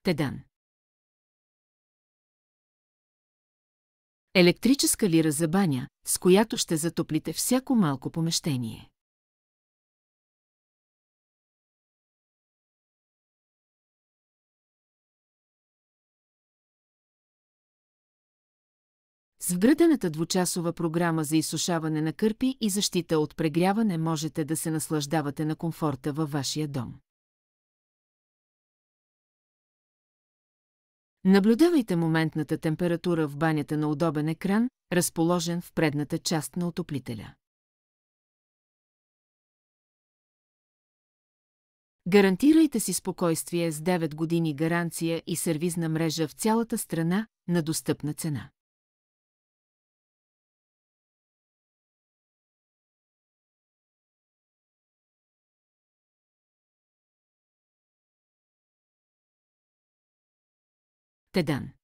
Тедан. Електрическа лира за баня, с която ще затоплите всяко малко помещение. С вградената двучасова програма за изсушаване на кърпи и защита от прегряване можете да се наслаждавате на комфорта във вашия дом. Наблюдавайте моментната температура в банята на удобен екран, разположен в предната част на отоплителя. Гарантирайте си спокойствие с 9 години гаранция и сервизна мрежа в цялата страна на достъпна цена. Тедан.